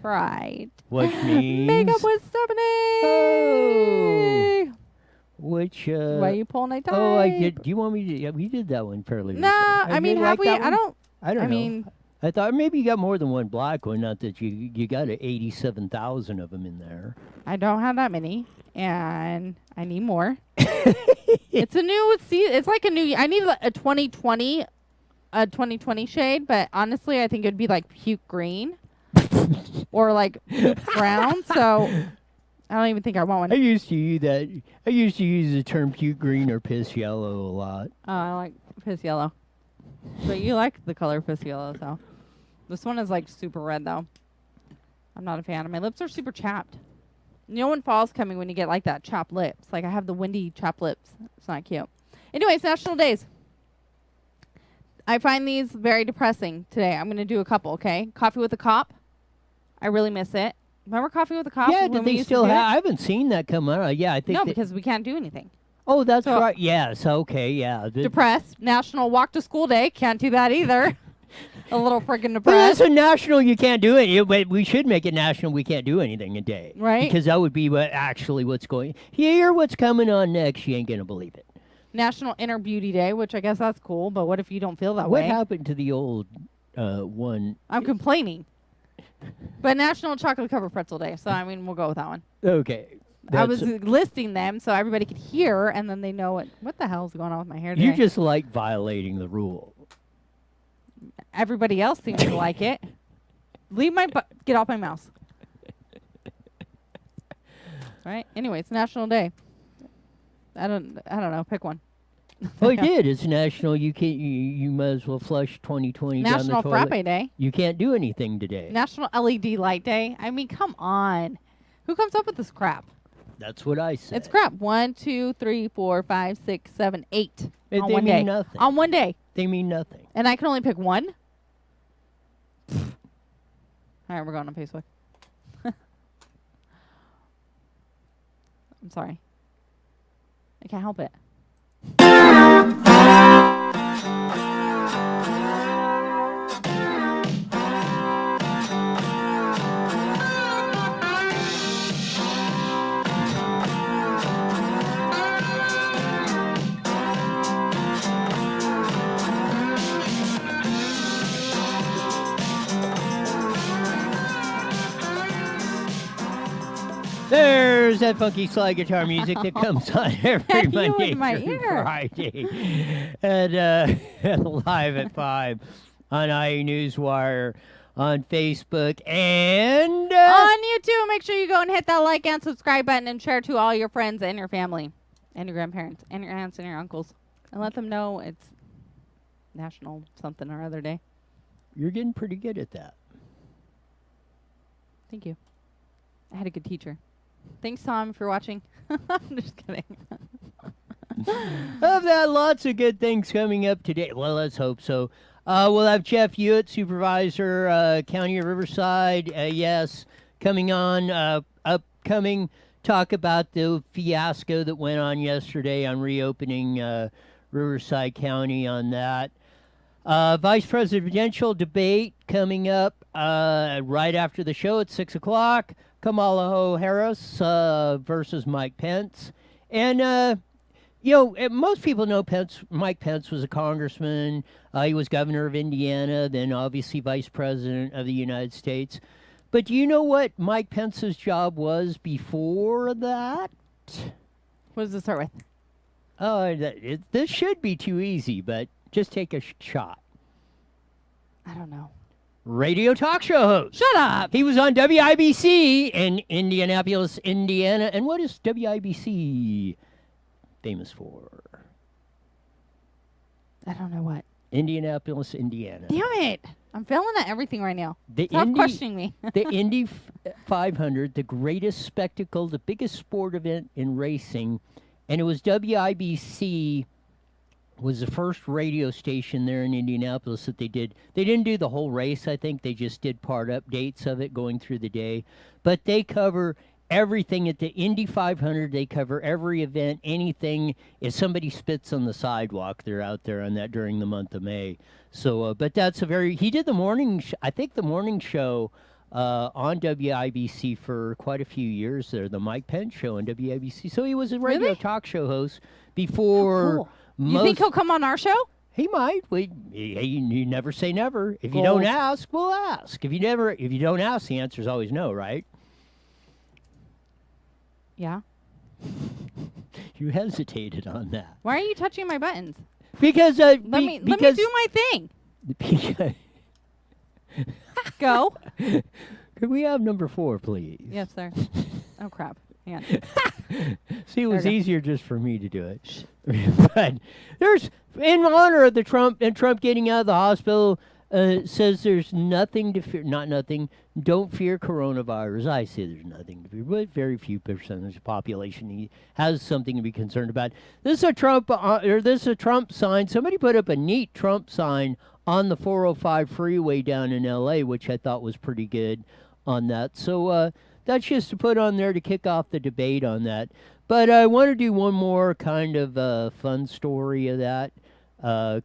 right. Which means Makeup with Stephanie. Oh. Which Why are you pulling a type? Oh, I did. Do you want me to? Yeah, we did that one fairly No, recently. I mean, have we? I don't know. mean, I thought maybe you got more than one black one. Not that you got 87,000 of them in there. I don't have that many, and I need more. It's a new it's like a new. I need a 2020 shade, but honestly, I think it'd be like puke green or like puke brown. So I don't even think I want one. I used to use the term puke green or piss yellow a lot. Oh, I like piss yellow. But you like the color piss yellow, so. This one is like super red though. I'm not a fan. My lips are super chapped. You know when fall's coming when you get like that chapped lips. Like I have the windy chapped lips. It's not cute. Anyways, national days. I find these very depressing today. I'm going to do a couple, okay? Coffee with a Cop. I really miss it. Remember Coffee with a Cop? Yeah, did they still have? I haven't seen that come out. Yeah, I think. No, because we can't do anything. Oh, that's right. Yes. Okay. Yeah. Depressed. National Walk to School Day. Can't do that either. A little freaking depressed. But that's a national. You can't do it. But we should make it national. We can't do anything a day, right? Because that would be what's going. Hear what's coming on next. You ain't gonna believe it. National Inner Beauty Day, which I guess that's cool. But what if you don't feel that way? What happened to the old one? I'm complaining. But National Chocolate Covered Pretzel Day. So I mean, we'll go with that one. Okay. I was listing them so everybody could hear, and then they know what the hell's going on with my hair today. You just like violating the rule. Everybody else seems to like it. Leave my get off my mouse. Right? Anyway, it's National Day. I don't know. Pick one. Well, you did. It's national. You can't. You might as well flush 2020 down the toilet. National Frappe Day. You can't do anything today. National LED Light Day. I mean, come on. Who comes up with this crap? That's what I said. It's crap. 1, 2, 3, 4, 5, 6, 7, 8. They on one mean day. nothing. On one day. They mean nothing. And I can only pick one? All right, we're going on Facebook. I'm sorry. I can't help it. There's that funky slide guitar music that comes on every Monday through Friday. And live at 5 on IE Newswire, on Facebook, and on YouTube. Make sure you go and hit that like and subscribe button and share to all your friends and your family and your grandparents and your aunts and your uncles. And let them know it's National something or other day. You're getting pretty good at that. Thank you. I had a good teacher. Thanks, Tom, if you're watching. I'm just kidding. Of that, lots of good things coming up today. Well, let's hope so. We'll have Jeff Hewitt, Supervisor, County of Riverside, yes, coming on, upcoming, talk about the fiasco that went on yesterday on reopening Riverside County on that. Vice presidential debate coming up right after the show at 6 o'clock. Kamala Harris versus Mike Pence. And, most people know Mike Pence was a congressman. He was governor of Indiana, then obviously vice president of the United States. But do you know what Mike Pence's job was before that? What does it start with? Oh, this should be too easy, but just take a shot. I don't know. Radio talk show host. Shut up. He was on WIBC in Indianapolis, Indiana. And what is WIBC famous for? I don't know what. Indianapolis, Indiana. Damn it. I'm failing at everything right now. The Stop questioning me. The Indy 500, the greatest spectacle, the biggest sport event in racing. And it was WIBC was the first radio station there in Indianapolis that they did. They didn't do the whole race, I think. They just did part updates of it going through the day. But they cover everything at the Indy 500. They cover every event, anything. If somebody spits on the sidewalk, they're out there on that during the month of May. So, but that's he did the morning, I think the morning show on WIBC for quite a few years there, the Mike Pence show on WIBC. So he was a radio Really? talk show host before Cool. You think he'll come on our show? He might. You never say never. If you don't Goals. ask, we'll ask. If you don't ask, the answer's always no, right? Yeah. You hesitated on that. Why are you touching my buttons? Because Let me do my thing. because Go. Could we have number 4, please? Yes, sir. Oh crap. Yeah. See, it was There we go. easier just for me to do it. But there's, in honor of the Trump getting out of the hospital, says there's nothing to fear. Not nothing. Don't fear coronavirus. I say there's nothing to fear, but very few percentage of the population has something to be concerned about. This is a Trump sign. Somebody put up a neat Trump sign on the 405 freeway down in L.A., which I thought was pretty good on that. So that's just to put on there to kick off the debate on that. But I want to do one more kind of fun story of that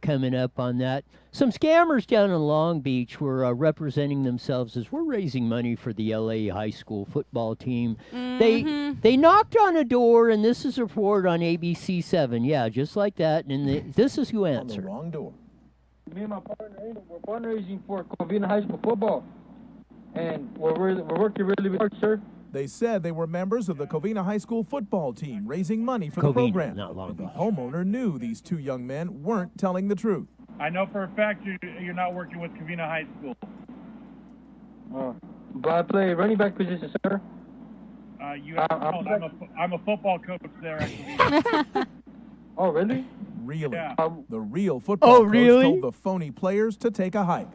coming up on that. Some scammers down in Long Beach were representing themselves as we're raising money for the LA high school football team. They knocked on a door, and this is a report on ABC 7. Yeah, just like that. And this is who On the answered. wrong door. Me and my partner, we're fundraising for Covina High School football, and we're working really hard, sir. They said they were members of the Covina High School football team, raising money for the Covina, program. not Long And the Beach. homeowner knew these 2 young men weren't telling the truth. I know for a fact you're not working with Covina High School. But I play running back position, sir. I'm a football coach there at Covina. Oh, really? Really? Yeah. The real football coach really? told the phony players to take a hike.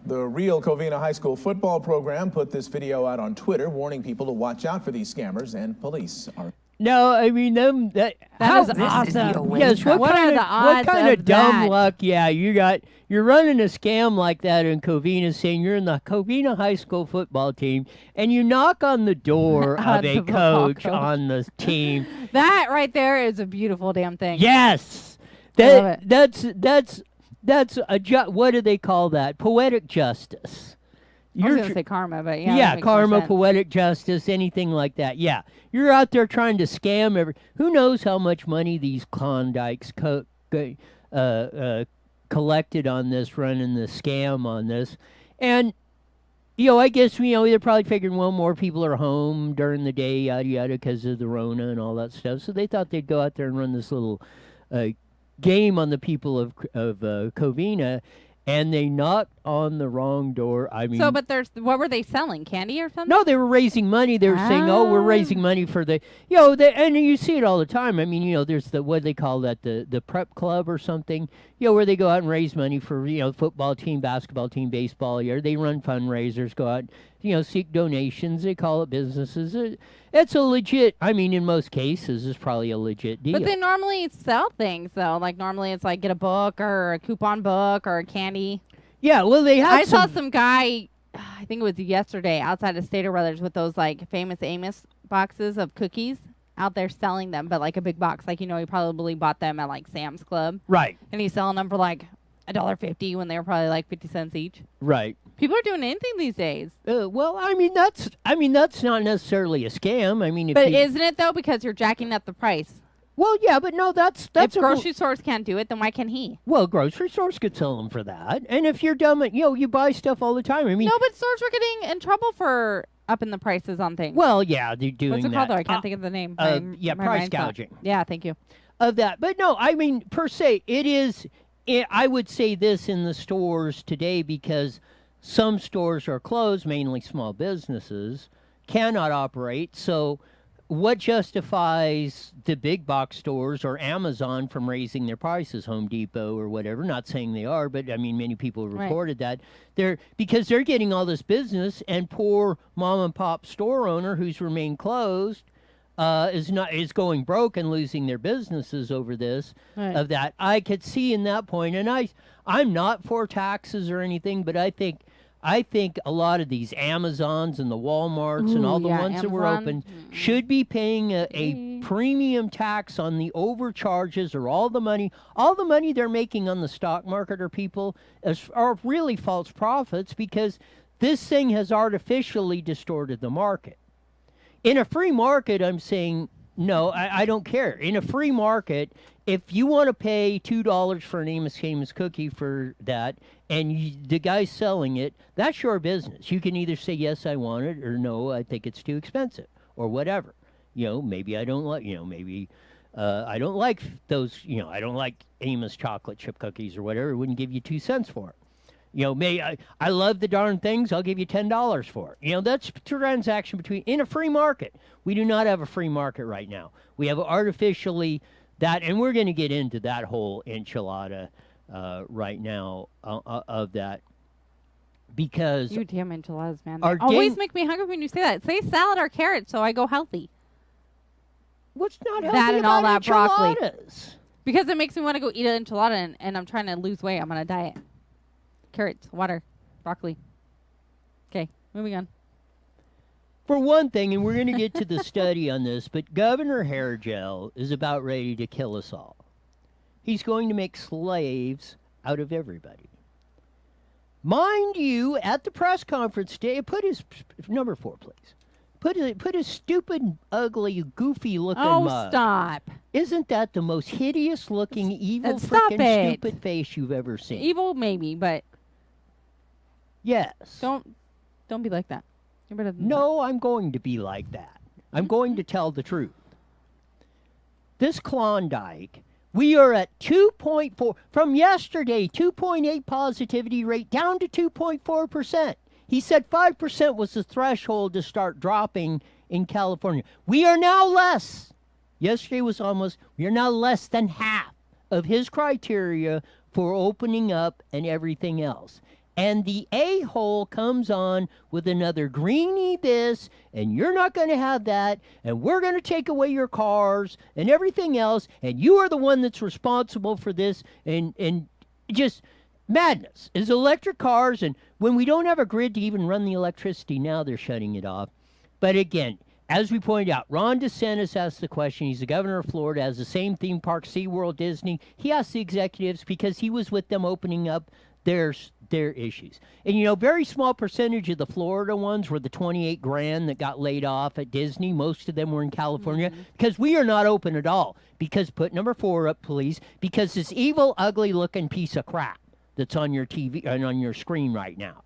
The real Covina High School football program put this video out on Twitter, warning people to watch out for these scammers, and police are... No, I mean them. That is awesome. Yes, what What kind are of the odds what kind of of dumb that? luck? Yeah, you're running a scam like that in Covina, saying you're in the Covina High School football team, and you knock on the door On of the a football coach coach. on the team. That right there is a beautiful damn thing. Yes, love it. that's what do they call that? Poetic justice. I was You're gonna tr- say karma, but yeah. that yeah, makes more karma, sense. poetic justice, anything like that. Yeah, you're out there trying to scam who knows how much money these Klondikes collected on this, running the scam on this. And, I guess, they're probably figuring, well, more people are home during the day, yada, yada, because of the RONA and all that stuff. So they thought they'd go out there and run this little game on the people of Covina. And they knocked on the wrong door. I mean, So, but what were they selling? Candy or something? no, they were raising money. They were saying, "Oh, we're raising money for the," and you see it all the time. I mean, there's what do they call that, the prep club or something, where they go out and raise money for, football team, basketball team, baseball. They run fundraisers, go out, seek donations. They call it businesses. It's a legit. I mean, in most cases, it's probably a legit deal. But they normally sell things though. Like normally it's like get a book or a coupon book or a candy. Yeah, well, they have. I saw some guy, I think it was yesterday, outside of Stater Brothers with those like famous Amos boxes of cookies out there selling them, but like a big box. Like, he probably bought them at like Sam's Club. Right. And he's selling them for like $1.50 when they were probably like 50 cents each. Right. People are doing anything these days. Well, I mean, that's not necessarily a scam. I mean, But isn't it though? Because you're jacking up the price. Well, yeah, but no, that's If a grocery stores can't do it, then why can he? Well, grocery stores could sell them for that. And if you're dumb, you buy stuff all the time. I mean, No, but stores were getting in trouble for upping the prices on things. well, yeah, they're doing What's it that. called though? I can't think of the name. yeah, My price mind's not- gouging. Yeah, thank you. Of that. But no, I mean, per se, I would say this in the stores today because some stores are closed, mainly small businesses, cannot operate. So what justifies the big box stores or Amazon from raising their prices, Home Depot or whatever? Not saying they are, but I mean, many people have Right. reported that. Because they're getting all this business, and poor mom and pop store owner who's remained closed is going broke and losing their businesses over this. Right. Of that, I could see in that point, and I'm not for taxes or anything, but I think a lot of these Amazons and the Walmarts and all the yeah, ones that were Amazon. open should be paying a premium tax on the overcharges or all the money they're making on the stock market, or people are really false profits, because This thing has artificially distorted the market. In a free market, I'm saying, no, I don't care. In a free market, if you want to pay $2 for an Amos Amos cookie for that, and the guy's selling it, that's your business. You can either say, yes, I want it, or no, I think it's too expensive, or whatever. Maybe I don't like, maybe I don't like those, I don't like Amos chocolate chip cookies or whatever. It wouldn't give you 2 cents for it. I love the darn things. I'll give you $10 for it. That's transaction between, in a free market. We do not have a free market right now. We have artificially that, and we're going to get into that whole enchilada right now of that. Because you damn enchiladas, man. They always make me hungry when you say that. Say salad or carrot so I go healthy. What's not healthy that and about all that enchiladas? Broccoli? Because it makes me want to go eat an enchilada, and I'm trying to lose weight. I'm on a diet. Carrots, water, broccoli. Okay, moving on. For one thing, and we're going to get to the study on this, but Governor Hairgel is about ready to kill us all. He's going to make slaves out of everybody. Mind you, at the press conference today, put his number 4, please. Put his stupid, ugly, goofy-looking mug. Oh, stop. Isn't that the most hideous-looking, evil, freaking stupid face you've ever seen? Evil, maybe, but... Yes. Don't be like that. You're better than No, I'm going to be like that. I'm going to tell the truth. This Klondike, we are at 2.4, from yesterday, 2.8 positivity rate down to 2.4%. He said 5% was the threshold to start dropping in California. We are now less. Yesterday was we are now less than half of his criteria for opening up and everything else. And the a-hole comes on with another greenie this, and you're not going to have that, and we're going to take away your cars and everything else, and you are the one that's responsible for this, and just madness. Is electric cars, and when we don't have a grid to even run the electricity now, they're shutting it off. But again, as we pointed out, Ron DeSantis asked the question. He's the governor of Florida, has the same theme park, SeaWorld, Disney. He asked the executives because he was with them opening up their issues. And very small percentage of the Florida ones were the 28 grand that got laid off at Disney. Most of them were in California because we are not open at all. Because put number 4 up, please. Because this evil, ugly looking piece of crap that's on your TV and on your screen right now.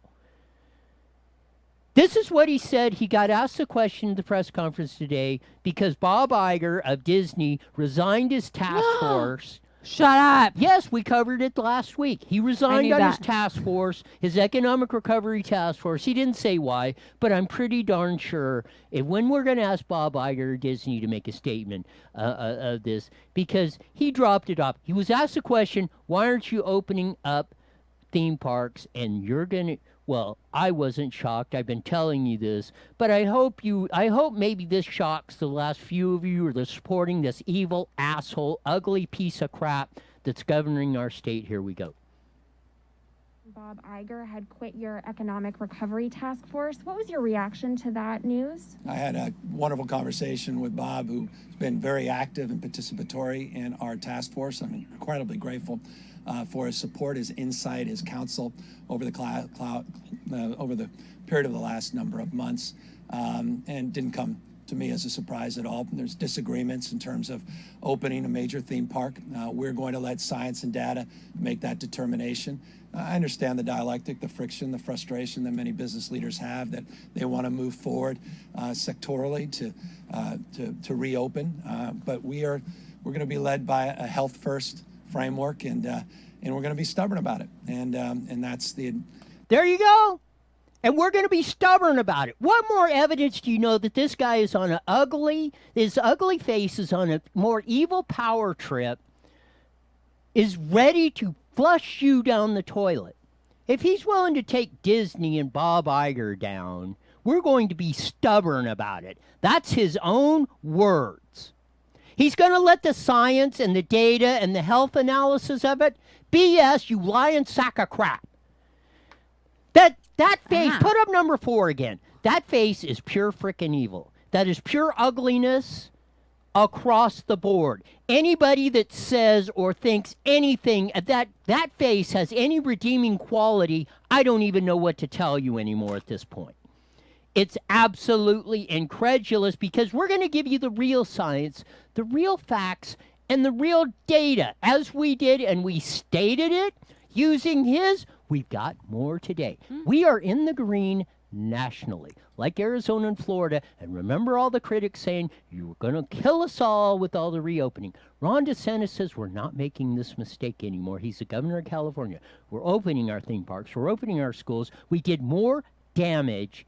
This is what he said. He got asked the question at the press conference today because Bob Iger of Disney resigned his task force. Shut up. Yes, we covered it last week. He resigned on his task force, his economic recovery task force. He didn't say why, but I'm pretty darn sure when we're going to ask Bob Iger or Disney to make a statement of this, because he dropped it off. He was asked the question, why aren't you opening up theme parks? And you're going to... Well, I wasn't shocked. I've been telling you this, but I hope maybe this shocks the last few of you who are supporting this evil, asshole, ugly piece of crap that's governing our state. Here we go. Bob Iger had quit your economic recovery task force. What was your reaction to that news? I had a wonderful conversation with Bob, who's been very active and participatory in our task force. I'm incredibly grateful for his support, his insight, his counsel over the period of the last number of months, and didn't come to me as a surprise at all. There's disagreements in terms of opening a major theme park. We're going to let science and data make that determination. I understand the dialectic, the friction, the frustration that many business leaders have, that they want to move forward sectorally to reopen, but we're going to be led by a health first framework, and we're going to be stubborn about it, and that's the... There you go. And we're going to be stubborn about it. What more evidence do you know that this guy is on his ugly face is on a more evil power trip, is ready to flush you down the toilet? If he's willing to take Disney and Bob Iger down, we're going to be stubborn about it. That's his own words. He's going to let the science and the data and the health analysis of it, BS, you lying sack of crap. That face, put up number 4 again. That face is pure frickin' evil. That is pure ugliness. across the board. Anybody that says or thinks anything that face has any redeeming quality, I don't even know what to tell you anymore at this point. It's absolutely incredulous because we're going to give you the real science, the real facts, and the real data as we did, and we stated it using his. We've got more today. We are in the green nationally, like Arizona and Florida. And remember all the critics saying, you're going to kill us all with all the reopening. Ron DeSantis says we're not making this mistake anymore. He's the governor of California. We're opening our theme parks. We're opening our schools. We did more damage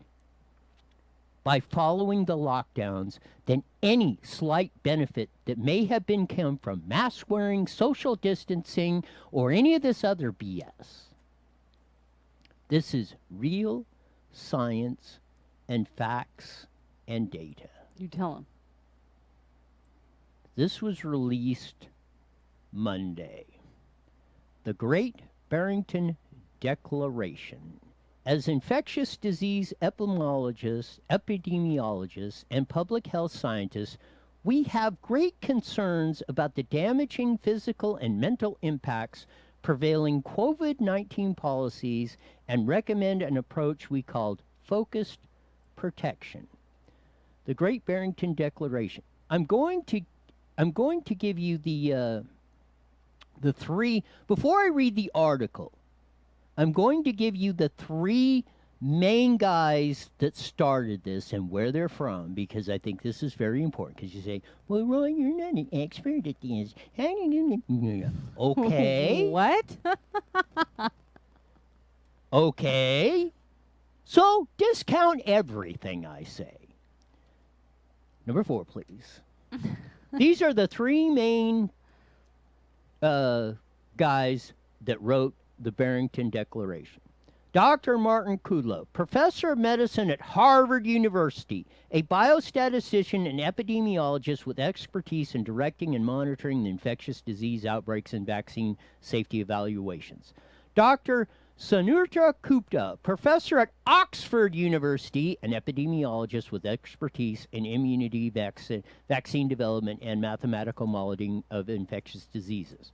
by following the lockdowns than any slight benefit that may have been come from mask wearing, social distancing, or any of this other BS. This is real science and facts and data. You tell him. This was released Monday. The Great Barrington Declaration. As infectious disease epidemiologists, and public health scientists, we have great concerns about the damaging physical and mental impacts prevailing COVID-19 policies and recommend an approach we called focused protection. The Great Barrington Declaration. I'm going to give you the three, before I read the article, I'm going to give you the three main guys that started this and where they're from, because I think this is very important. Because you say, well, Roy, you're not an expert at this. How do you do that? Okay. What? Okay. So discount everything I say. Number 4, please. These are the three main guys that wrote the Barrington Declaration. Dr. Martin Kudlow, professor of medicine at Harvard University, a biostatistician and epidemiologist with expertise in directing and monitoring the infectious disease outbreaks and vaccine safety evaluations. Dr. Sanurta Gupta, professor at Oxford University, an epidemiologist with expertise in immunity, vaccine development, and mathematical modeling of infectious diseases.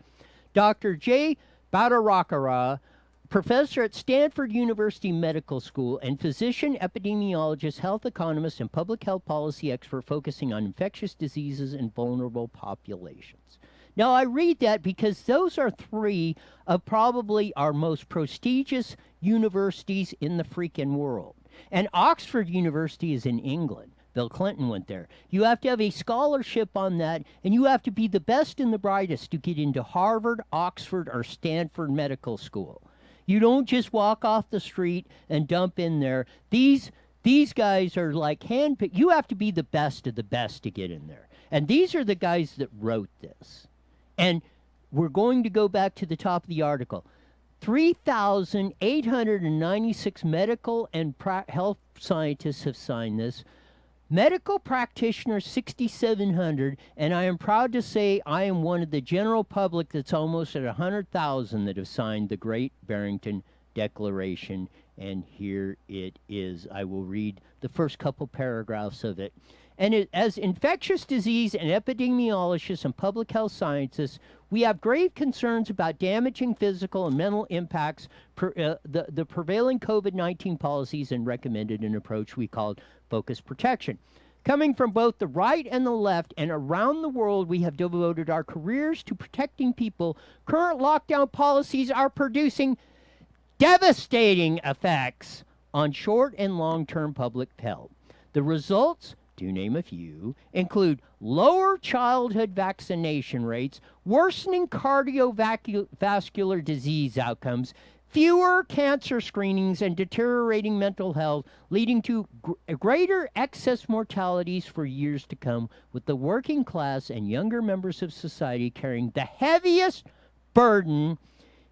Dr. J. Bhattarakara, professor at Stanford University Medical School and physician, epidemiologist, health economist, and public health policy expert focusing on infectious diseases and vulnerable populations. Now, I read that because those are three of probably our most prestigious universities in the freaking world. And Oxford University is in England. Bill Clinton went there. You have to have a scholarship on that, and you have to be the best and the brightest to get into Harvard, Oxford, or Stanford Medical School. You don't just walk off the street and dump in there. These guys are like handpicked. You have to be the best of the best to get in there. And these are the guys that wrote this. And we're going to go back to the top of the article. 3,896 medical and health scientists have signed this. Medical practitioners, 6,700, and I am proud to say I am one of the general public that's almost at 100,000 that have signed the Great Barrington Declaration, and here it is. I will read the first couple paragraphs of it. And as infectious disease and epidemiologists and public health scientists, we have grave concerns about damaging physical and mental impacts, the prevailing COVID-19 policies, and recommended an approach we called focused protection. Coming from both the right and the left and around the world, we have devoted our careers to protecting people. Current lockdown policies are producing devastating effects on short and long-term public health. The results, to name a few, include lower childhood vaccination rates, worsening cardiovascular disease outcomes, fewer cancer screenings, and deteriorating mental health, leading to greater excess mortalities for years to come, with the working class and younger members of society carrying the heaviest burden.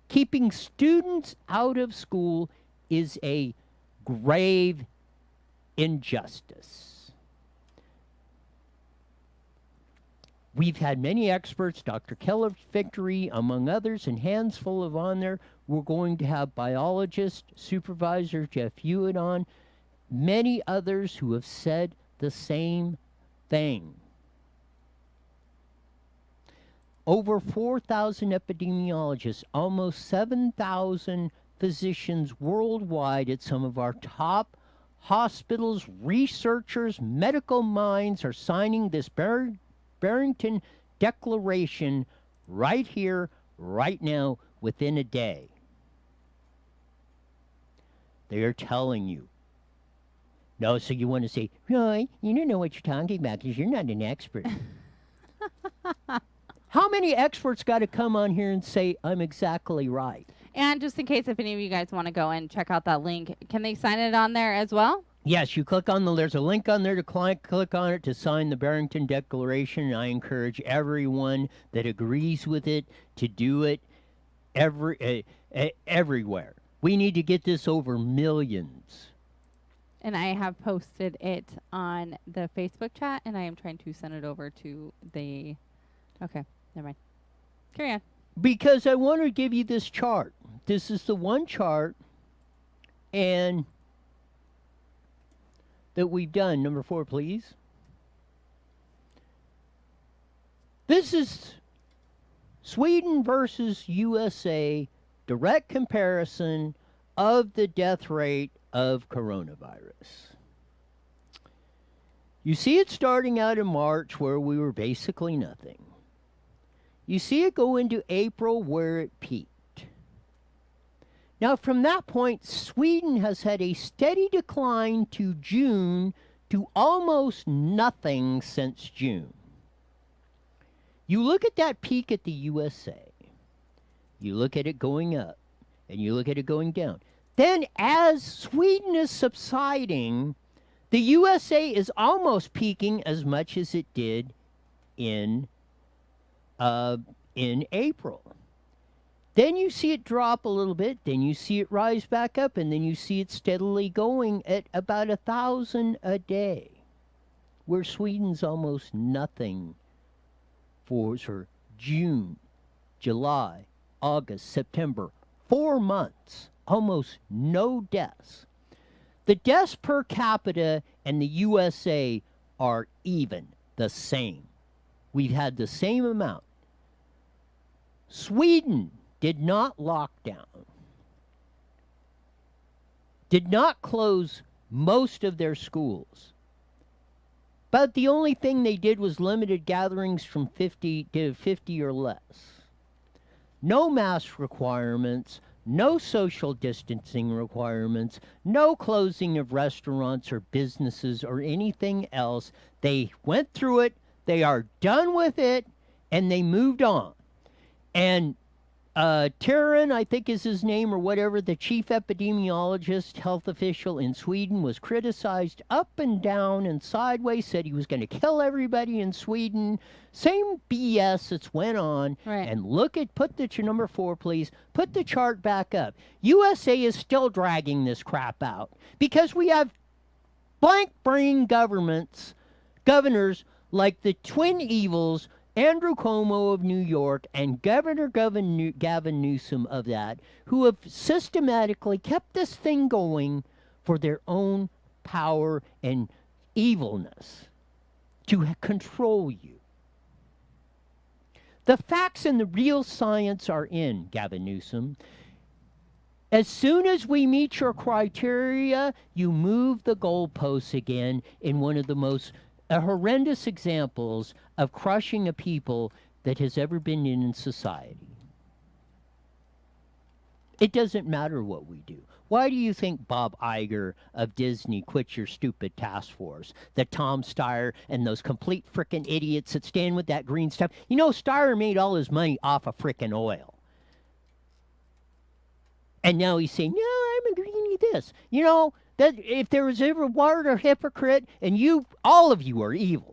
Keeping students out of school is a grave injustice. We've had many experts, Dr. Keller Victory, among others, and hands full of on there. We're going to have biologist, Supervisor Jeff Hewitt on, many others who have said the same thing. over 4,000 epidemiologists, almost 7,000 physicians worldwide at some of our top hospitals, researchers, medical minds are signing this Barrington Declaration right here, right now, within a day. They are telling you. No, so you want to say, Roy, you don't know what you're talking about because you're not an expert. How many experts got to come on here and say, I'm exactly right? And just in case if any of you guys want to go and check out that link, can they sign it on there as well? Yes, you click on there's a link on there to click on it to sign the Barrington Declaration. And I encourage everyone that agrees with it to do it everywhere. We need to get this over millions. And I have posted it on the Facebook chat, and I am trying to send it over to the... Okay, never mind. Carry on. Because I want to give you this chart. This is the one chart and that we've done. Number 4, please. This is Sweden versus USA, direct comparison of the death rate of coronavirus. You see it starting out in March where we were basically nothing. You see it go into April where it peaked. Now from that point, Sweden has had a steady decline to June to almost nothing since June. You look at that peak at the USA. You look at it going up, and you look at it going down. Then as Sweden is subsiding, the USA is almost peaking as much as it did in April. Then you see it drop a little bit, then you see it rise back up, and then you see it steadily going at about 1,000 a day, where Sweden's almost nothing for June, July, August, September, 4 months, almost no deaths. The deaths per capita in the USA are even, the same. We've had the same amount. Sweden did not lock down, did not close most of their schools. But the only thing they did was limited gatherings from 50 to 50 or less. No mask requirements, no social distancing requirements, no closing of restaurants or businesses or anything else. They went through it, they are done with it, and they moved on. And Tyrann, I think is his name or whatever, the chief epidemiologist, health official in Sweden, was criticized up and down and sideways, said he was going to kill everybody in Sweden. Same BS that's went on. Right. And look at, put the number 4, please. Put the chart back up. USA is still dragging this crap out because we have blank brain governors like the twin evils, Andrew Cuomo of New York and Governor Gavin Newsom of that, who have systematically kept this thing going for their own power and evilness to control you. The facts and the real science are in, Gavin Newsom. As soon as we meet your criteria, you move the goalposts again in one of the most horrendous examples of crushing a people that has ever been in society. It doesn't matter what we do. Why do you think Bob Iger of Disney quit your stupid task force? That Tom Steyer and those complete frickin' idiots that stand with that green stuff. You know, Steyer made all his money off of frickin' oil. And now he's saying, no, I'm agreeing with this. You know, that if there was ever word or hypocrite, and you, all of you are evil.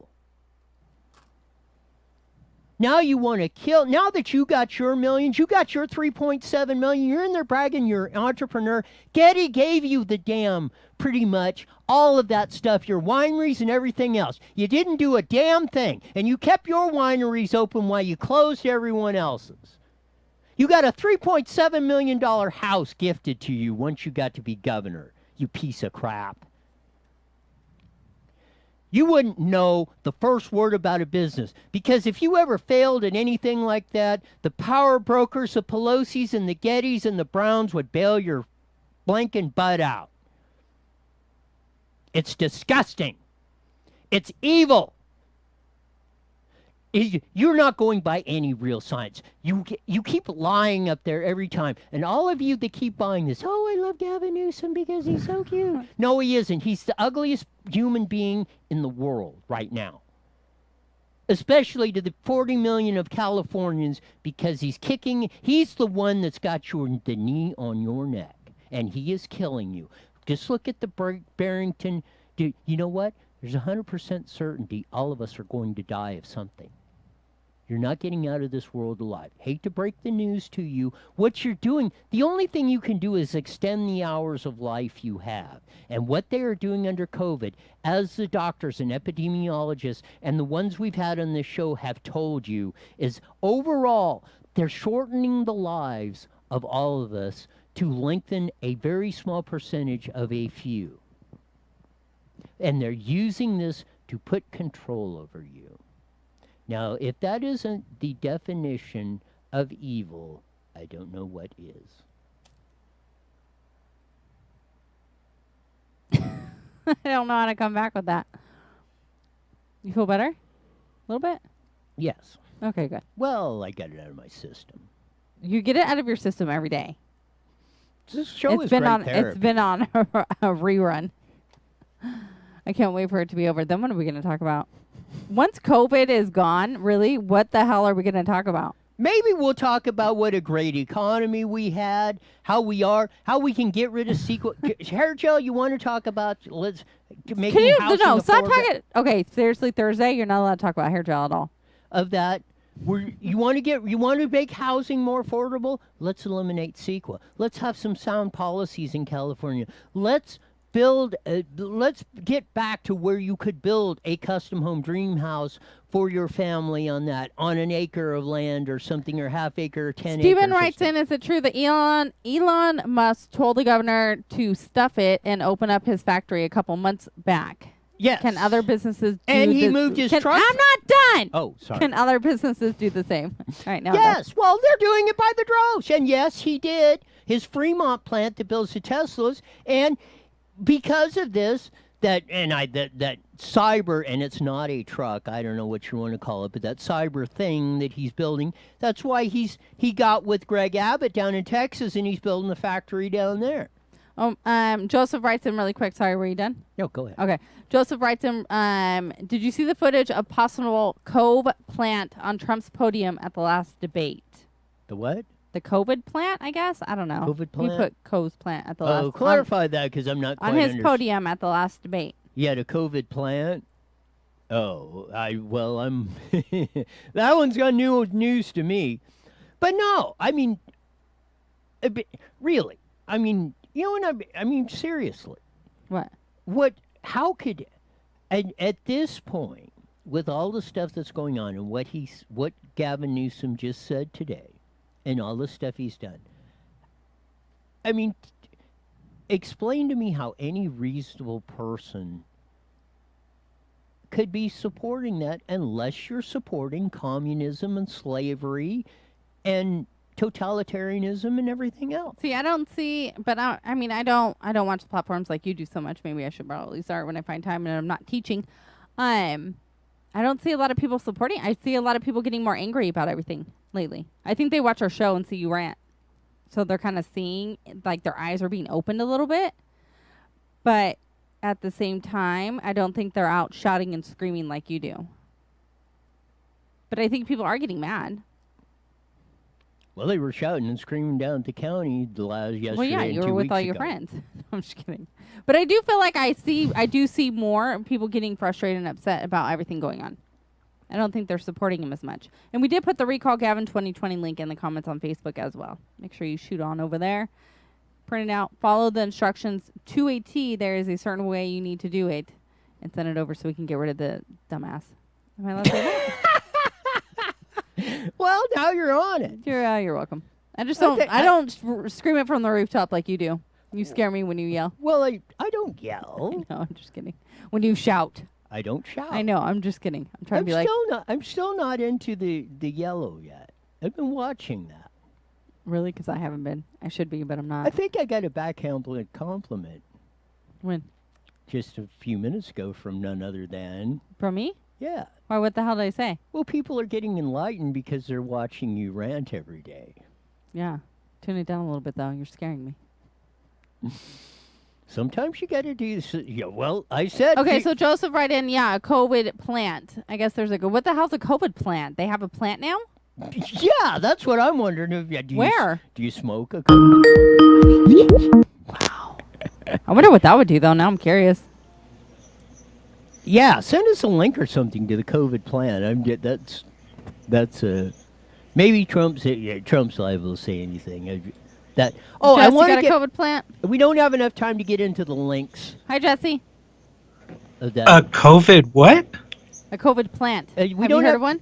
Now you want to kill, now that you got your millions, you got your 3.7 million, you're in there bragging you're an entrepreneur. Getty gave you the damn, pretty much, all of that stuff, your wineries and everything else. You didn't do a damn thing, and you kept your wineries open while you closed everyone else's. You got a $3.7 million house gifted to you once you got to be governor. You piece of crap. You wouldn't know the first word about a business. Because if you ever failed at anything like that, the power brokers, the Pelosi's and the Gettys and the Browns would bail your blanking butt out. It's disgusting. It's evil. You're not going by any real science. You keep lying up there every time. And all of you that keep buying this, oh, I love Gavin Newsom because he's so cute. No, he isn't. He's the ugliest human being in the world right now. Especially to the 40 million of Californians, because he's the one that's got the knee on your neck. And he is killing you. Just look at the Barrington. You know what? There's 100% certainty all of us are going to die of something. You're not getting out of this world alive. Hate to break the news to you. What you're doing, the only thing you can do is extend the hours of life you have. And what they are doing under COVID, as the doctors and epidemiologists and the ones we've had on this show have told you, is overall, they're shortening the lives of all of us to lengthen a very small percentage of a few. And they're using this to put control over you. Now, if that isn't the definition of evil, I don't know what is. I don't know how to come back with that. You feel better? A little bit? Yes. Okay, good. Well, I got it out of my system. You get it out of your system every day. This show is been great on. therapy. It's been on a rerun. I can't wait for it to be over. Then what are we going to talk about? Once COVID is gone, really, what the hell are we going to talk about? Maybe we'll talk about what a great economy we had, how we can get rid of hair gel. You want to talk about? Let's make housing no, stop affordable. talking. Okay, seriously, Thursday, you're not allowed to talk about hair gel at all. Of that, you want to make housing more affordable? Let's eliminate CEQA. Let's have some sound policies in California. Let's get back to where you could build a custom home dream house for your family on an acre of land or something, or half acre or 10 acres. Stephen writes in, is it true that Elon Musk told the governor to stuff it and open up his factory a couple months back? Yes. Can other businesses do And he this? moved his truck. I'm not done. Oh, sorry. Can other businesses do the same? Right now. Yes. Well, they're doing it by the droves. And yes, he did. His Fremont plant that builds the Teslas. And because of this, that cyber, and it's not a truck, I don't know what you want to call it, but that cyber thing that he's building, that's why he got with Greg Abbott down in Texas, and he's building the factory down there. Joseph writes in really quick. Sorry, were you done? No, go ahead. Okay. Joseph writes in, did you see the footage of possible Cove plant on Trump's podium at the last debate? The what? The COVID plant, I guess? I don't know. COVID plant? He put Cove's plant at the last. Oh, clarify that, because I'm not quite on his podium at the last debate. Yeah, the COVID plant. Oh, I'm that one's got new news to me. But no, I mean, really, I mean, you know what I mean, seriously. What? How could, at this point, with all the stuff that's going on and what Gavin Newsom just said today, and all the stuff he's done, I mean, explain to me how any reasonable person could be supporting that unless you're supporting communism and slavery and totalitarianism and everything else. See, I don't see, but I don't watch the platforms like you do so much. Maybe I should probably start when I find time and I'm not teaching. I don't see a lot of people supporting. I see a lot of people getting more angry about everything lately. I think they watch our show and see you rant. So they're kind of seeing, like, their eyes are being opened a little bit. But at the same time, I don't think they're out shouting and screaming like you do. But I think people are getting mad. Well, they were shouting and screaming down at the county yesterday. Well, yeah, you were with all your ago. friends. I'm just kidding. But I do feel like I do see more people getting frustrated and upset about everything going on. I don't think they're supporting him as much. And we did put the Recall Gavin 2020 link in the comments on Facebook as well. Make sure you shoot on over there. Print it out. Follow the instructions to a T. There is a certain way you need to do it. And send it over so we can get rid of the dumbass. Am I allowed to say that? Well, now you're on it. You're welcome. I just don't. I don't scream it from the rooftop like you do. You scare me when you yell. Well, I don't yell. No, I'm just kidding. When you shout. I don't shout. I know. I'm just kidding. I'm trying to be like, I'm still not into the yellow yet. I've been watching that. really? Because I haven't been. I should be, but I'm not. I think I got a backhand compliment When? just a few minutes ago from none other than, From me? yeah. Why? What the hell did I say? Well, people are getting enlightened because they're watching you rant every day. Yeah. Tune it down a little bit, though. You're scaring me. Sometimes you got to do this. Yeah, well, I said. Okay, so Joseph write in, yeah, a COVID plant. I guess there's what the hell's a COVID plant? They have a plant now? Yeah, that's what I'm wondering. Where? Do you smoke a Wow. I wonder what that would do, though. Now I'm curious. Yeah, send us a link or something to the COVID plan. That's maybe Trump's liable to say anything. I want got to a COVID plant. We don't have enough time to get into the links Hi, Jesse. of that. A COVID what? A COVID plant. We Have don't you heard have- of one?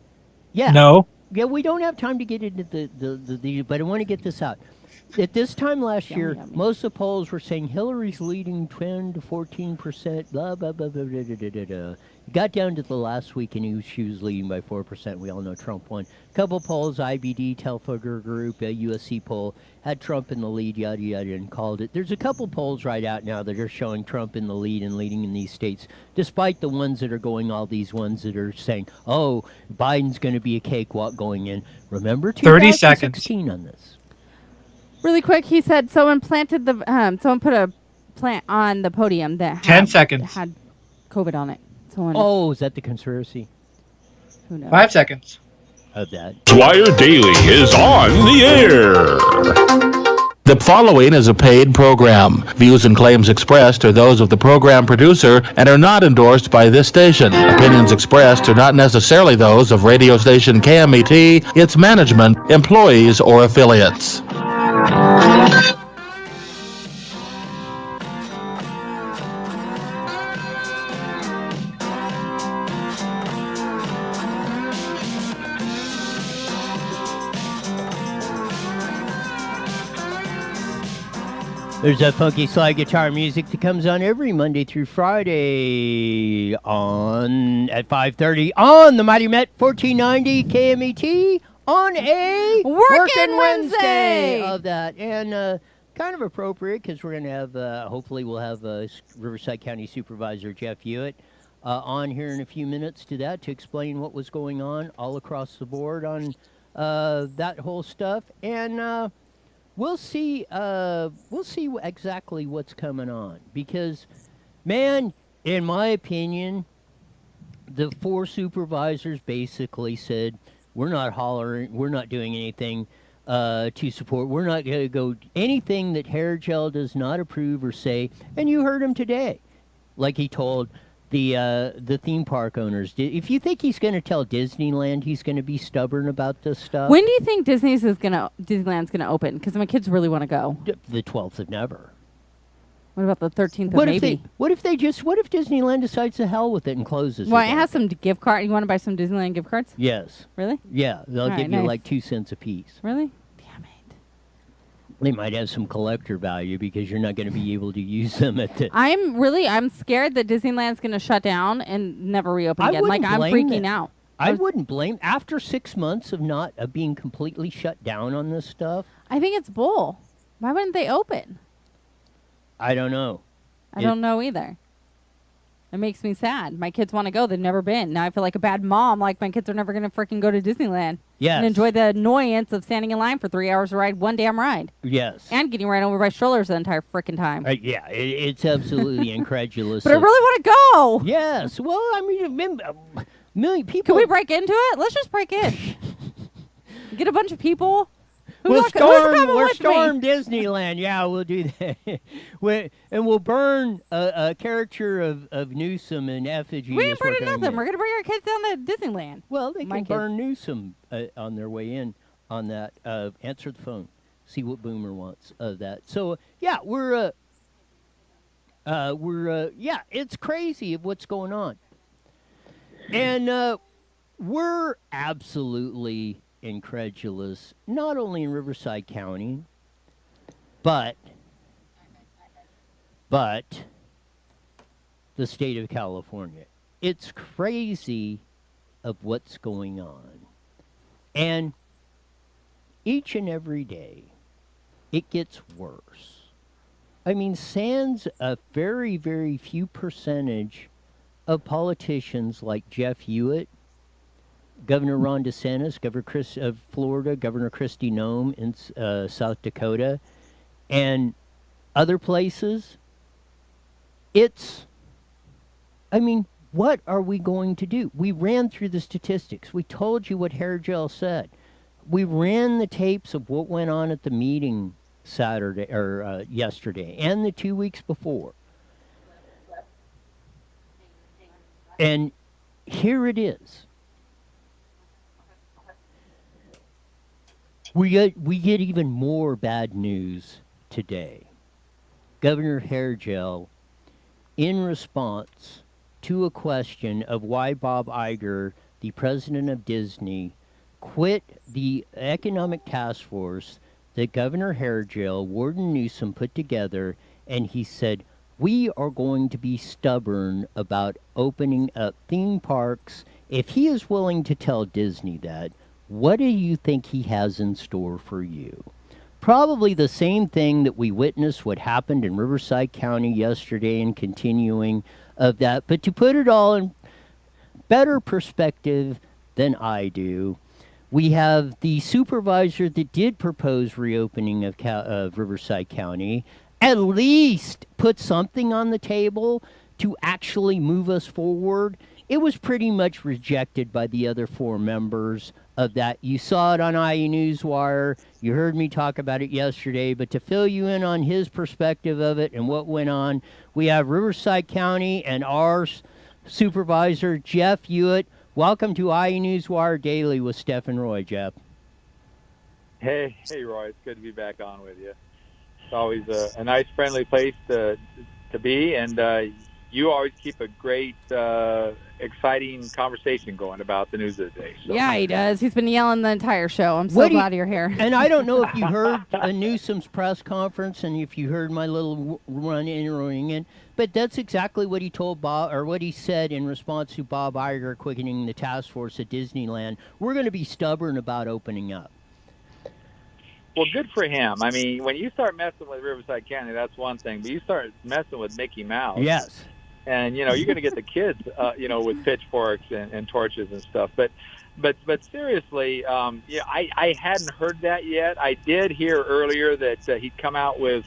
Yeah, No. yeah, we don't have time to get into the but I want to get this out. At this time last year, yummy. most of the polls were saying Hillary's leading 10 to 14%. Blah blah blah blah blah blah blah. Blah. It got down to the last week, and she was leading by 4%. We all know Trump won. Couple polls, IBD, Telfager Group, a USC poll had Trump in the lead. Yada yada, and called it. There's a couple polls right out now that are showing Trump in the lead and leading in these states, despite the ones that are going. All these ones that are saying, "Oh, Biden's going to be a cakewalk going in." Remember 30 seconds. 2016 on this. Really quick, he said someone planted someone put a plant on the podium that 10 seconds. had COVID on it. Someone, Oh, is that the conspiracy who knows? 5 seconds. of that? Newswire Daily is on the air. The following is a paid program. Views and claims expressed are those of the program producer and are not endorsed by this station. Opinions expressed are not necessarily those of radio station KMET, its management, employees, or affiliates. There's that funky slide guitar music that comes on every Monday through Friday at 5:30 on the Mighty Met 1490 KMET on a Workin' Wednesday Wednesday of that. And kind of appropriate because we're going to have, hopefully we'll have Riverside County Supervisor Jeff Hewitt on here in a few minutes to explain what was going on all across the board on that whole stuff. And we'll see exactly what's coming on because, man, in my opinion, the 4 supervisors basically said we're not hollering, we're not doing anything to support. We're not going to go anything that hair gel does not approve or say. And you heard him today, like he told the theme park owners. If you think he's going to tell Disneyland he's going to be stubborn about this stuff, When do you think Disneyland's gonna open? Because my kids really want to go. the 12th of never. What about the 13th of What maybe? if Disneyland decides to hell with it and closes? Well, it again? has some gift card. You want to buy some Disneyland gift cards? Yes. Really? Yeah, they'll All right, give you nice. like 2 cents a piece. Really? Damn it. They might have some collector value because you're not going to be able to use them at the. I'm scared that Disneyland's gonna shut down and never reopen I again. Like wouldn't I'm blame freaking them. out. I wouldn't blame after 6 months of being completely shut down on this stuff. I think it's bull. Why wouldn't they open? I don't know. I don't know either. It makes me sad. My kids want to go. They've never been. Now I feel like a bad mom. Like my kids are never going to freaking go to Disneyland. Yes. And enjoy the annoyance of standing in line for 3 hours to ride one damn ride. Yes. And getting ran over by strollers the entire freaking time. Yeah, it's absolutely incredulous. But I really want to go. Yes. Well, I mean, a million people. Can we break into it? Let's just break in. Get a bunch of people. We'll Who's coming storm with me? Disneyland. Yeah, we'll do that. We'll burn a caricature of Newsom in effigy. We ain't as we're burning going nothing. in. We're going to bring our kids down to Disneyland. Well, they My can kids. burn Newsom on their way in on that. Answer the phone. See what Boomer wants of that. So, yeah, it's crazy of what's going on. And we're absolutely incredulous, not only in Riverside County, but the state of California. it's crazy of what's going on. And each and every day, it gets worse. I mean, sans a very, very few percentage of politicians like Jeff Hewitt, Governor Ron DeSantis, Governor Chris of Florida, Governor Kristi Noem in South Dakota, and other places, what are we going to do? We ran through the statistics. We told you what hair gel said. We ran the tapes of what went on at the meeting Saturday or yesterday and the 2 weeks before. And here it is. We get even more bad news today. Governor Hairgel, in response to a question of why Bob Iger, the president of Disney, quit the economic task force that Governor Hairgel, Warden Newsom put together, and he said, we are going to be stubborn about opening up theme parks. If he is willing to tell Disney that, what do you think he has in store for you? Probably the same thing that we witnessed what happened in Riverside County yesterday and continuing of that. But to put it all in better perspective than I do, we have the supervisor that did propose reopening of Riverside County at least put something on the table to actually move us forward. It was pretty much rejected by the other 4 members of that. You saw it on IE Newswire. You heard me talk about it yesterday. But to fill you in on his perspective of it and what went on, we have Riverside County and our supervisor, Jeff Hewitt. Welcome to IE Newswire Daily with Steph and Roy, Jeff. Hey, Roy. It's good to be back on with you. It's always a nice, friendly place to be, and you always keep a great, exciting conversation going about the news of the day. So. Yeah, he does. He's been yelling the entire show. I'm so glad you're here. And I don't know if you heard Newsom's press conference and if you heard my little run interviewing it, but that's exactly what he told Bob, or what he said in response to Bob Iger quickening the task force at Disneyland. We're going to be stubborn about opening up. Well, good for him. I mean, when you start messing with Riverside County, that's one thing. But you start messing with Mickey Mouse. Yes. And, you're going to get the kids, with pitchforks and torches and stuff. But seriously, I hadn't heard that yet. I did hear earlier that he'd come out with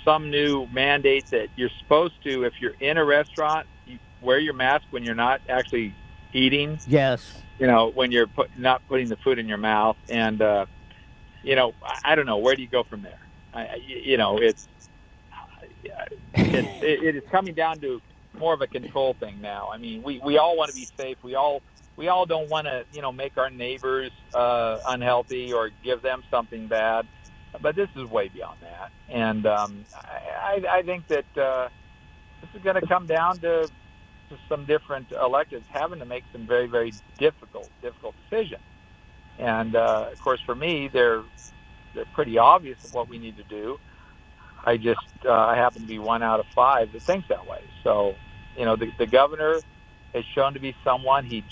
some new mandate that you're supposed to, if you're in a restaurant, you wear your mask when you're not actually eating. Yes. When you're not putting the food in your mouth. And, I don't know. Where do you go from there? It is coming down to more of a control thing now. I mean, we all want to be safe. We all don't want to, make our neighbors unhealthy or give them something bad. But this is way beyond that. And I think that this is going to come down to some different electeds having to make some very, very difficult decisions. And, of course, for me, they're pretty obvious of what we need to do. I happen to be 1 out of 5 that thinks that way. So, the governor has shown to be someone. He